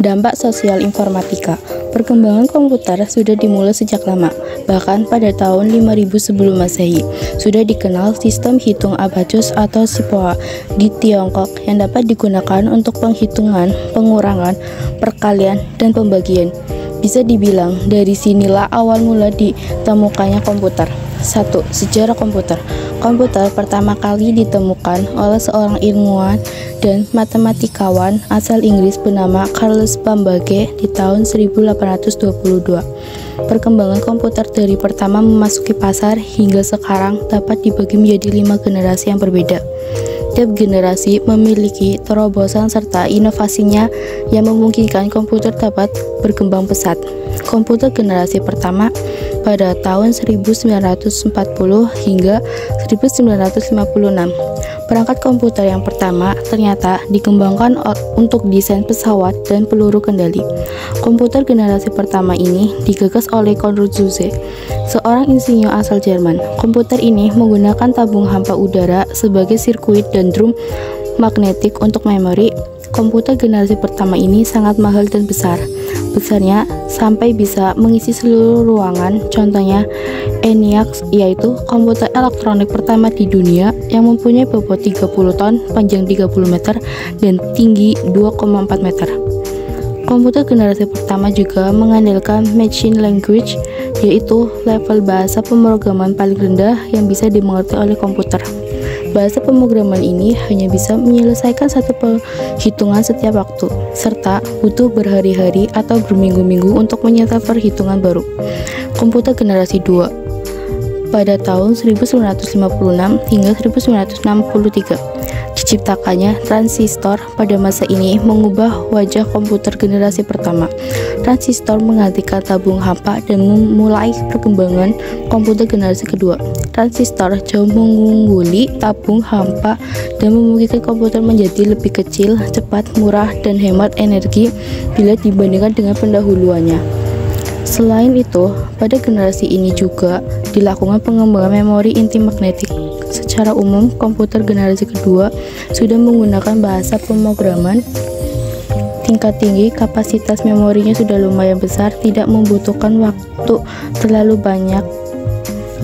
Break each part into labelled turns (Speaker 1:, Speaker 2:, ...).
Speaker 1: Dampak sosial informatika. Perkembangan komputer sudah dimulai sejak lama, bahkan pada tahun 5000 sebelum Masehi. Sudah dikenal sistem hitung abacus atau sipoa di Tiongkok yang dapat digunakan untuk penghitungan, pengurangan, perkalian, dan pembagian. Bisa dibilang dari sinilah awal mula ditemukannya komputer. 1. Sejarah komputer. Komputer pertama kali ditemukan oleh seorang ilmuwan dan matematikawan asal Inggris bernama Carlos Babbage di tahun 1822. Perkembangan komputer dari pertama memasuki pasar hingga sekarang dapat dibagi menjadi 5 generasi yang berbeda. Tiap generasi memiliki terobosan serta inovasinya yang memungkinkan komputer dapat berkembang pesat. Komputer generasi pertama pada tahun 1940 hingga 1956. Perangkat komputer yang pertama ternyata dikembangkan untuk desain pesawat dan peluru kendali. Komputer generasi pertama ini digagas oleh Konrad Zuse, seorang insinyur asal Jerman. Komputer ini menggunakan tabung hampa udara sebagai sirkuit dan drum magnetik untuk memori. Komputer generasi pertama ini sangat mahal dan besar. Besarnya sampai bisa mengisi seluruh ruangan. Contohnya ENIAC, yaitu komputer elektronik pertama di dunia yang mempunyai bobot 30 ton, panjang 30 meter, dan tinggi 2,4 meter. Komputer generasi pertama juga mengandalkan machine language, yaitu level bahasa pemrograman paling rendah yang bisa dimengerti oleh komputer. Bahasa pemrograman ini hanya bisa menyelesaikan satu perhitungan setiap waktu, serta butuh berhari-hari atau berminggu-minggu untuk menyetel perhitungan baru. Komputer generasi 2 pada tahun 1956 hingga 1963. Diciptakannya transistor pada masa ini mengubah wajah komputer generasi pertama. Transistor menggantikan tabung hampa dan memulai perkembangan komputer generasi kedua. Transistor jauh mengungguli tabung hampa dan memungkinkan komputer menjadi lebih kecil, cepat, murah, dan hemat energi bila dibandingkan dengan pendahuluannya. Selain itu, pada generasi ini juga dilakukan pengembangan memori inti magnetik. Secara umum, komputer generasi kedua sudah menggunakan bahasa pemrograman tingkat tinggi, kapasitas memorinya sudah lumayan besar, tidak membutuhkan waktu terlalu banyak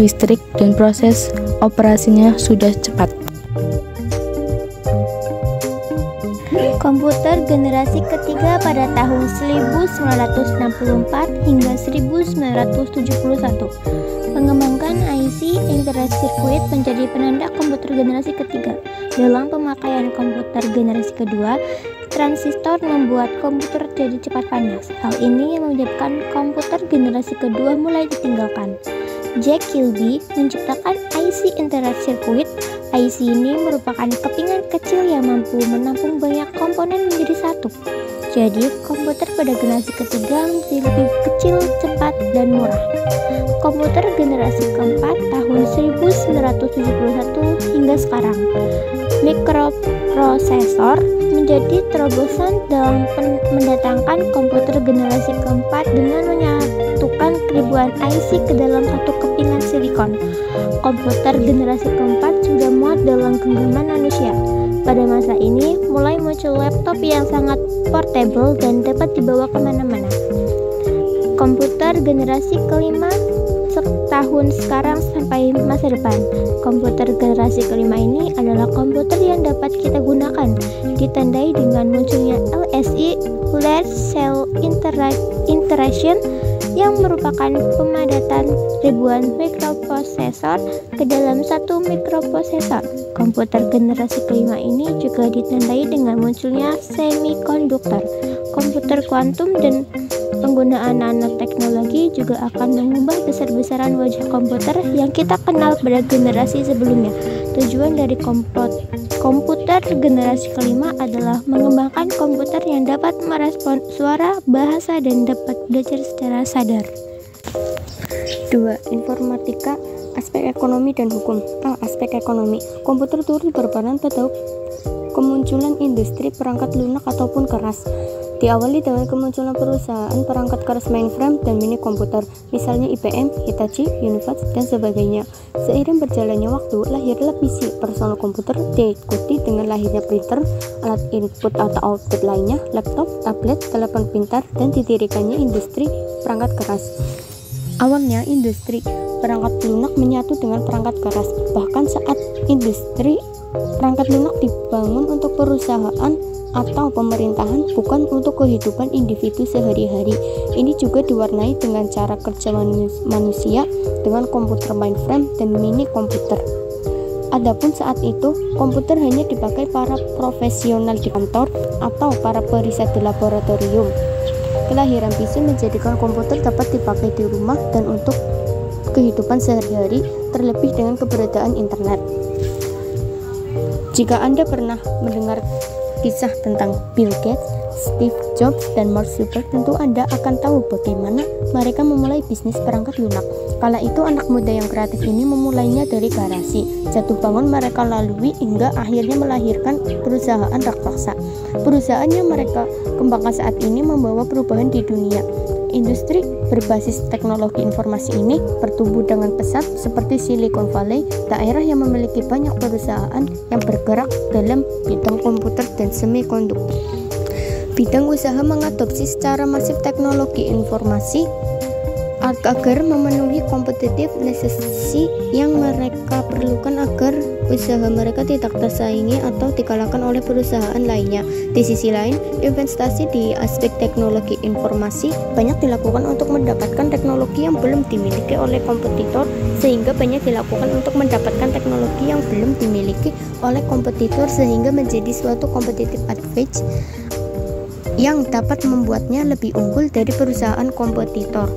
Speaker 1: listrik, dan proses operasinya sudah cepat.
Speaker 2: Komputer generasi ketiga pada tahun 1964 hingga 1971. Mengembangkan IC Integrated Circuit menjadi penanda komputer generasi ketiga. Dalam pemakaian komputer generasi kedua, transistor membuat komputer jadi cepat panas. Hal ini yang menyebabkan komputer generasi kedua mulai ditinggalkan. Jack Kilby menciptakan IC Integrated Circuit. IC ini merupakan kepingan kecil yang mampu menampung banyak komponen menjadi satu. Jadi, komputer pada generasi ketiga menjadi lebih kecil, cepat, dan murah. Komputer generasi keempat tahun 1971 hingga sekarang. Mikroprosesor menjadi terobosan dalam mendatangkan komputer generasi keempat dengan menyatukan ribuan IC ke dalam satu kepingan silikon. Komputer generasi keempat sudah muat dalam genggaman manusia. Pada masa ini, mulai muncul laptop yang sangat portable dan dapat dibawa kemana-mana. Komputer generasi kelima tahun sekarang sampai masa depan. Komputer generasi kelima ini adalah komputer yang dapat kita gunakan, ditandai dengan munculnya LSI Large Cell Interaction yang merupakan pemadatan ribuan mikroprosesor ke dalam satu mikroprosesor. Komputer generasi kelima ini juga ditandai dengan munculnya semikonduktor, komputer kuantum, dan penggunaan nanoteknologi juga akan mengubah besar-besaran wajah komputer yang kita kenal pada generasi sebelumnya. Tujuan dari komputer generasi kelima adalah mengembangkan komputer yang dapat merespon suara, bahasa, dan dapat belajar secara sadar.
Speaker 3: 2. Informatika, aspek ekonomi dan hukum. Aspek ekonomi. Komputer turut berperan pada kemunculan industri perangkat lunak ataupun keras. Diawali dengan kemunculan perusahaan perangkat keras mainframe dan mini komputer, misalnya IBM, Hitachi, Univac, dan sebagainya. Seiring berjalannya waktu, lahirlah PC, personal komputer, diikuti dengan lahirnya printer, alat input atau output lainnya, laptop, tablet, telepon pintar, dan didirikannya industri perangkat keras. Awalnya industri perangkat lunak menyatu dengan perangkat keras, bahkan saat industri perangkat lunak dibangun untuk perusahaan atau pemerintahan, bukan untuk kehidupan individu sehari-hari. Ini juga diwarnai dengan cara kerja manusia dengan komputer mainframe dan mini komputer. Adapun saat itu, komputer hanya dipakai para profesional di kantor atau para periset di laboratorium. Kelahiran PC menjadikan komputer dapat dipakai di rumah dan untuk kehidupan sehari-hari, terlebih dengan keberadaan internet. Jika Anda pernah mendengar kisah tentang Bill Gates, Steve Jobs, dan Mark Zuckerberg, tentu Anda akan tahu bagaimana mereka memulai bisnis perangkat lunak. Kala itu anak muda yang kreatif ini memulainya dari garasi. Jatuh bangun mereka lalui hingga akhirnya melahirkan perusahaan raksasa. Perusahaan yang mereka kembangkan saat ini membawa perubahan di dunia. Industri berbasis teknologi informasi ini bertumbuh dengan pesat seperti Silicon Valley, daerah yang memiliki banyak perusahaan yang bergerak dalam bidang komputer dan semikonduktor. Bidang usaha mengadopsi secara masif teknologi informasi agar memenuhi kompetitif necessity yang mereka perlukan agar usaha mereka tidak tersaingi atau dikalahkan oleh perusahaan lainnya. Di sisi lain, investasi di aspek teknologi informasi banyak dilakukan untuk mendapatkan teknologi yang belum dimiliki oleh kompetitor, sehingga banyak dilakukan untuk mendapatkan teknologi yang belum dimiliki oleh kompetitor sehingga menjadi suatu competitive advantage yang dapat membuatnya lebih unggul dari perusahaan kompetitor.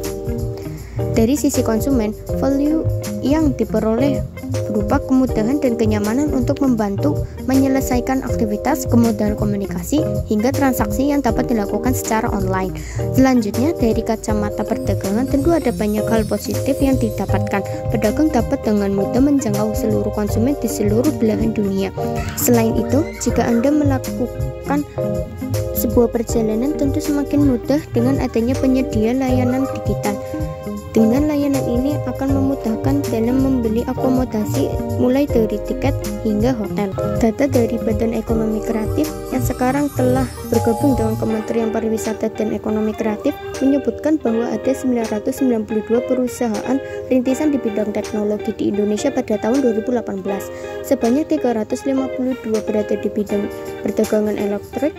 Speaker 3: Dari sisi konsumen, value yang diperoleh berupa kemudahan dan kenyamanan untuk membantu menyelesaikan aktivitas, kemudahan komunikasi, hingga transaksi yang dapat dilakukan secara online. Selanjutnya, dari kacamata perdagangan, tentu ada banyak hal positif yang didapatkan. Pedagang dapat dengan mudah menjangkau seluruh konsumen di seluruh belahan dunia. Selain itu, jika Anda melakukan sebuah perjalanan, tentu semakin mudah dengan adanya penyedia layanan digital. Dengan layanan ini akan memudahkan dalam membeli akomodasi mulai dari tiket hingga hotel. Data dari Badan Ekonomi Kreatif yang sekarang telah bergabung dengan Kementerian Pariwisata dan Ekonomi Kreatif menyebutkan bahwa ada 992 perusahaan rintisan di bidang teknologi di Indonesia pada tahun 2018. Sebanyak 352 berada di bidang perdagangan elektrik,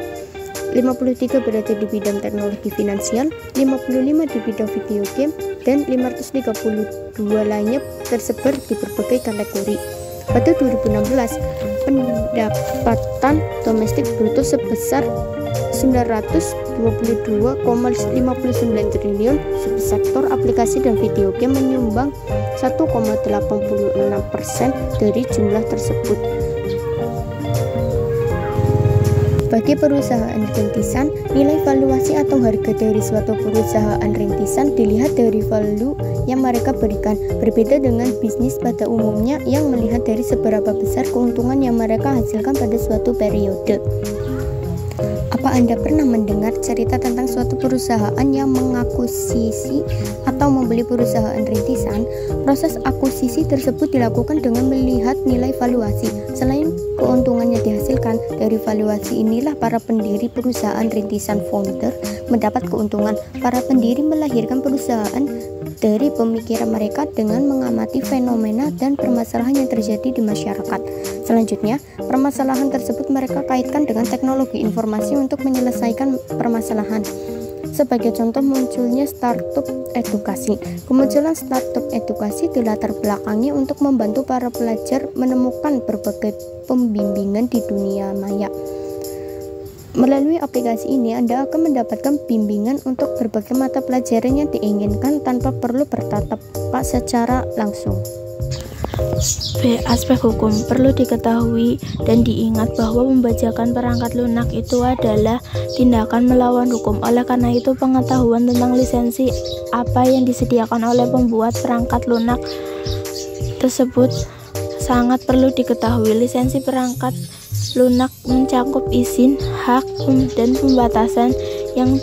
Speaker 3: 53 berada di bidang teknologi finansial, 55 di bidang video game, dan 532 lainnya tersebar di berbagai kategori. Pada 2016, pendapatan domestik bruto sebesar 922,59 triliun. Sektor aplikasi dan video game menyumbang 1,86% dari jumlah tersebut. Bagi perusahaan rintisan, nilai valuasi atau harga dari suatu perusahaan rintisan dilihat dari value yang mereka berikan. Berbeda dengan bisnis pada umumnya yang melihat dari seberapa besar keuntungan yang mereka hasilkan pada suatu periode. Apa Anda pernah mendengar cerita tentang suatu perusahaan yang mengakuisisi atau membeli perusahaan rintisan? Proses akuisisi tersebut dilakukan dengan melihat nilai valuasi. Selain keuntungan yang dihasilkan dari valuasi inilah para pendiri perusahaan rintisan founder mendapat keuntungan. Para pendiri melahirkan perusahaan dari pemikiran mereka dengan mengamati fenomena dan permasalahan yang terjadi di masyarakat. Selanjutnya, permasalahan tersebut mereka kaitkan dengan teknologi informasi untuk menyelesaikan permasalahan. Sebagai contoh munculnya startup edukasi. Kemunculan startup edukasi dilatar belakangi untuk membantu para pelajar menemukan berbagai pembimbingan di dunia maya. Melalui aplikasi ini, Anda akan mendapatkan bimbingan untuk berbagai mata pelajaran yang diinginkan tanpa perlu bertatap muka secara langsung.
Speaker 1: B. Aspek hukum. Perlu diketahui dan diingat bahwa membajakan perangkat lunak itu adalah tindakan melawan hukum. Oleh karena itu, pengetahuan tentang lisensi apa yang disediakan oleh pembuat perangkat lunak tersebut sangat perlu diketahui. Lisensi perangkat lunak mencakup izin, hak, dan pembatasan
Speaker 2: yang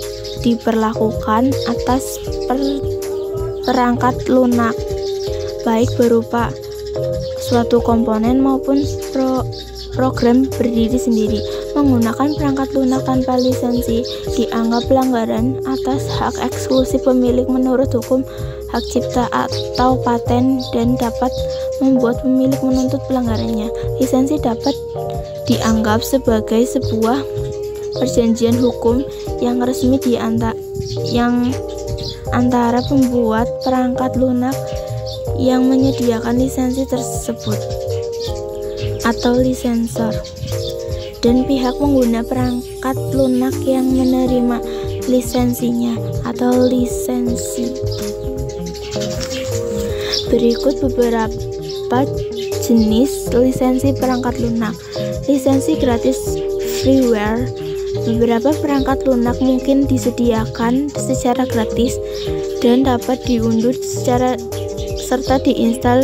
Speaker 2: diperlakukan atas perangkat lunak, baik berupa suatu komponen maupun program berdiri sendiri. Menggunakan perangkat lunak tanpa lisensi dianggap pelanggaran atas hak eksklusif pemilik menurut hukum hak cipta atau paten dan dapat membuat pemilik menuntut pelanggarannya. Lisensi dapat dianggap sebagai sebuah perjanjian hukum yang resmi antara pembuat perangkat lunak yang menyediakan lisensi tersebut atau lisensor dan pihak pengguna perangkat lunak yang menerima lisensinya atau lisensi. Berikut beberapa jenis lisensi perangkat lunak. Lisensi gratis freeware. Beberapa perangkat lunak mungkin disediakan secara gratis dan dapat diunduh serta diinstal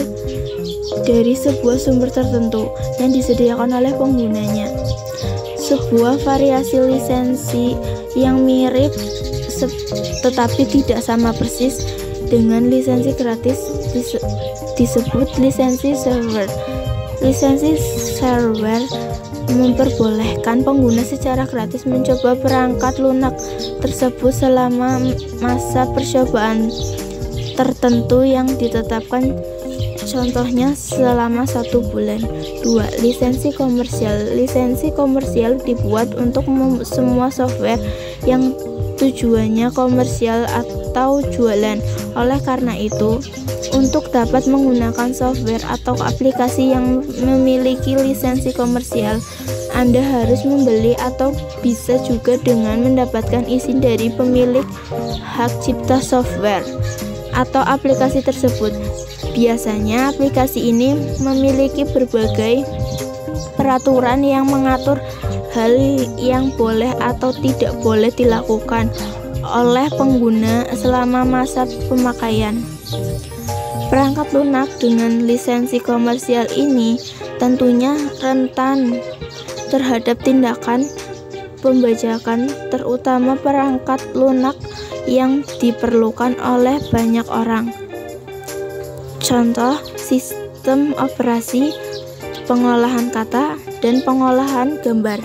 Speaker 2: dari sebuah sumber tertentu yang disediakan oleh penggunanya. Sebuah variasi lisensi yang mirip tetapi tidak sama persis dengan lisensi gratis disebut lisensi server. Lisensi server memperbolehkan pengguna secara gratis mencoba perangkat lunak tersebut selama masa percobaan tertentu yang ditetapkan, contohnya selama 1 bulan. 2. Lisensi komersial. Lisensi komersial dibuat untuk semua software yang tujuannya komersial atau jualan. Oleh karena itu, untuk dapat menggunakan software atau aplikasi yang memiliki lisensi komersial, Anda harus membeli atau bisa juga dengan mendapatkan izin dari pemilik hak cipta software atau aplikasi tersebut. Biasanya aplikasi ini memiliki berbagai peraturan yang mengatur hal yang boleh atau tidak boleh dilakukan oleh pengguna selama masa pemakaian. Perangkat lunak dengan lisensi komersial ini tentunya rentan terhadap tindakan pembajakan, terutama perangkat lunak yang diperlukan oleh banyak orang. Contoh, sistem operasi, pengolahan kata, dan pengolahan gambar.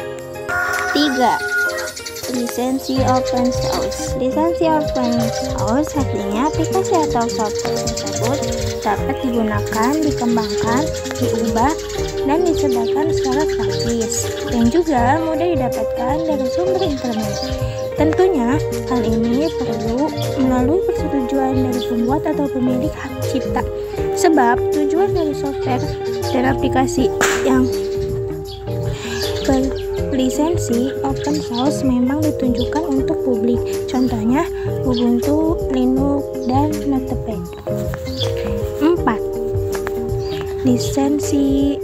Speaker 2: 3. Lisensi open source. Lisensi open source artinya aplikasi atau software tersebut dapat digunakan, dikembangkan, diubah, dan disebarkan secara gratis dan juga mudah didapatkan dari sumber internet. Tentunya hal ini perlu melalui persetujuan dari pembuat atau pemilik hak cipta, sebab tujuan dari software dan aplikasi yang berlisensi open source memang ditunjukkan untuk publik, contohnya Ubuntu, Linux, dan Notepad. 4. Lisensi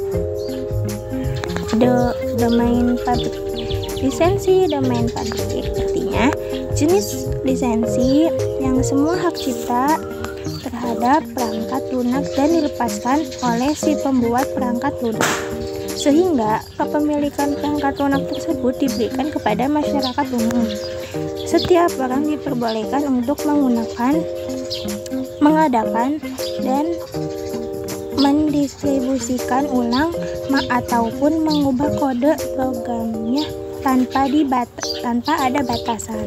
Speaker 2: domain public. Lisensi domain public artinya jenis lisensi yang semua hak cipta terhadap perangkat lunak dan dilepaskan oleh si pembuat perangkat lunak, sehingga kepemilikan perangkat lunak tersebut diberikan kepada masyarakat umum. Setiap orang diperbolehkan untuk menggunakan, mengadakan, dan mendistribusikan ulang ataupun mengubah kode programnya tanpa ada batasan.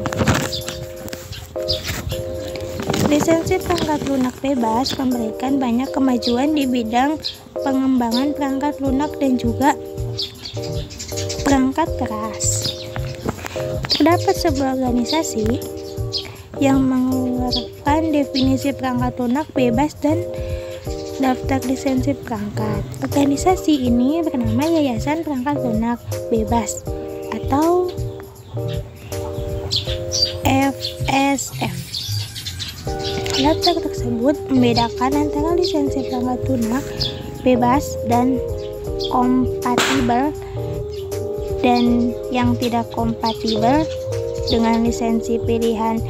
Speaker 2: Lisensi perangkat lunak bebas memberikan banyak kemajuan di bidang pengembangan perangkat lunak dan juga perangkat keras. Terdapat sebuah organisasi yang mengeluarkan definisi perangkat lunak bebas dan daftar lisensi perangkat. Organisasi ini bernama Yayasan Perangkat Lunak Bebas atau FSF. Daftar tersebut membedakan antara lisensi perangkat lunak bebas dan kompatibel dan yang tidak kompatibel dengan lisensi pilihan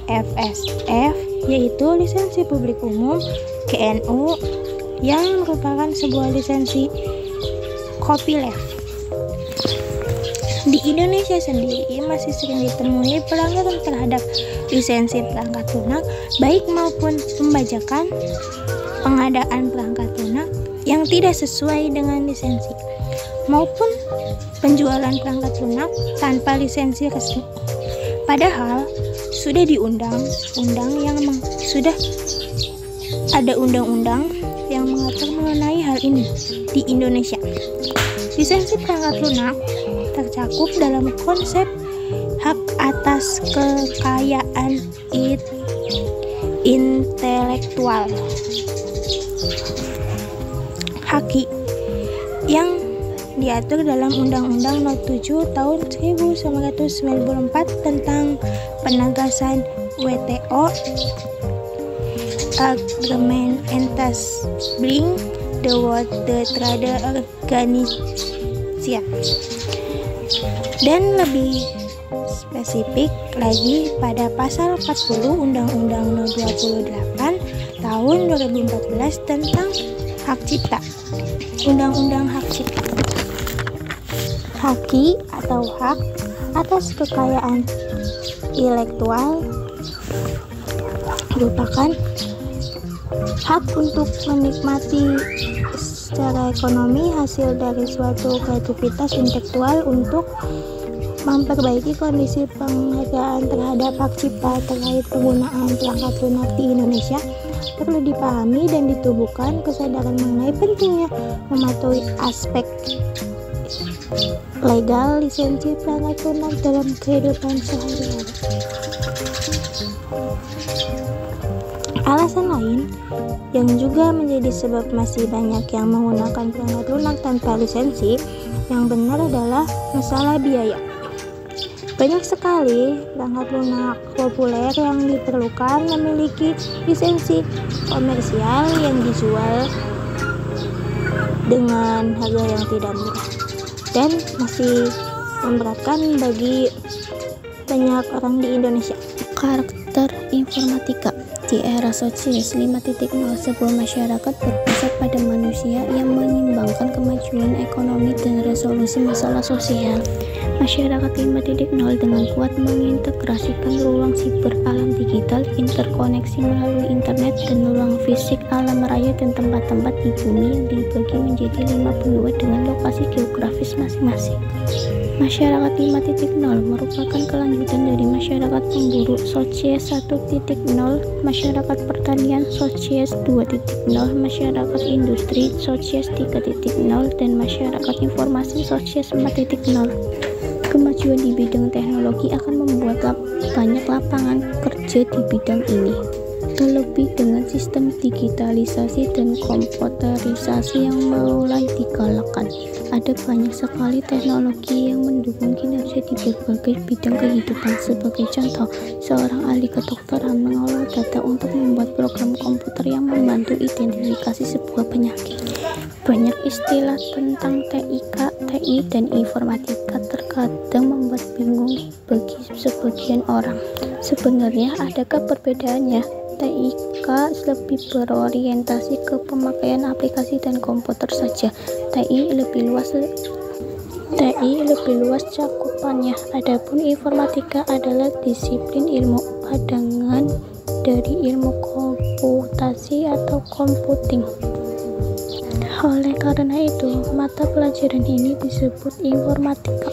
Speaker 2: FSF, yaitu lisensi publik umum GNU yang merupakan sebuah lisensi copyleft. Di Indonesia sendiri masih sering ditemui pelanggaran terhadap lisensi perangkat lunak, baik maupun pembajakan, pengadaan perangkat lunak yang tidak sesuai dengan lisensi, maupun penjualan perangkat lunak tanpa lisensi resmi. Padahal sudah ada undang-undang yang mengatur mengenai hal ini di Indonesia. Lisensi perangkat lunak tercakup dalam konsep hak atas kekayaan intelektual (HAKI) yang diatur dalam Undang-Undang No. 7 Tahun 1994 tentang penegasan WTO Agreement Establishing the World Trade Organization, dan lebih spesifik lagi pada pasal 40 Undang-Undang No. 28 Tahun 2014 tentang hak cipta. Undang-Undang hak cipta. HAKI atau hak atas kekayaan intelektual merupakan hak untuk menikmati secara ekonomi hasil dari suatu kreativitas intelektual untuk memperbaiki kondisi penghargaan terhadap hak cipta terkait penggunaan perangkat lunak di Indonesia. Perlu dipahami dan ditubuhkan kesadaran mengenai pentingnya mematuhi aspek legal lisensi perangkat lunak dalam kehidupan sehari-hari. Alasan lain yang juga menjadi sebab masih banyak yang menggunakan perangkat lunak tanpa lisensi yang benar adalah masalah biaya. Banyak sekali perangkat lunak populer yang diperlukan memiliki lisensi komersial yang dijual dengan harga yang tidak murah dan masih memberatkan bagi banyak orang di Indonesia.
Speaker 3: Karakter informatika. Di era sosialis 5.0, sebuah masyarakat berpusat pada manusia yang menyimbangkan kemajuan ekonomi dan resolusi masalah sosial. Masyarakat 5.0 dengan kuat mengintegrasikan ruang siber alam digital, interkoneksi melalui internet, dan ruang fisik alam raya dan tempat-tempat di bumi yang dibagi menjadi 5 benua dengan lokasi geografis masing-masing. Masyarakat 5.0 merupakan kelanjutan dari masyarakat pemburu Sosies 1.0, masyarakat pertanian Sosies 2.0, masyarakat industri Sosies 3.0, dan masyarakat informasi Sosies 4.0. Kemajuan di bidang teknologi akan membuat banyak lapangan kerja di bidang ini. Terlebih dengan sistem digitalisasi dan komputerisasi yang mulai digalakkan, ada banyak sekali teknologi yang mendukung kinerja di berbagai bidang kehidupan. Sebagai contoh, seorang ahli kedokteran mengolah data untuk membuat program komputer yang membantu identifikasi sebuah penyakit. Banyak istilah tentang TIK, TI, dan informatika terkadang membuat bingung bagi sebagian orang. Sebenarnya adakah perbedaannya? TIK lebih berorientasi ke pemakaian aplikasi dan komputer saja. TI lebih luas cakupannya. Adapun informatika adalah disiplin ilmu padangan dari ilmu komputasi atau computing. Oleh karena itu, mata pelajaran ini disebut informatika.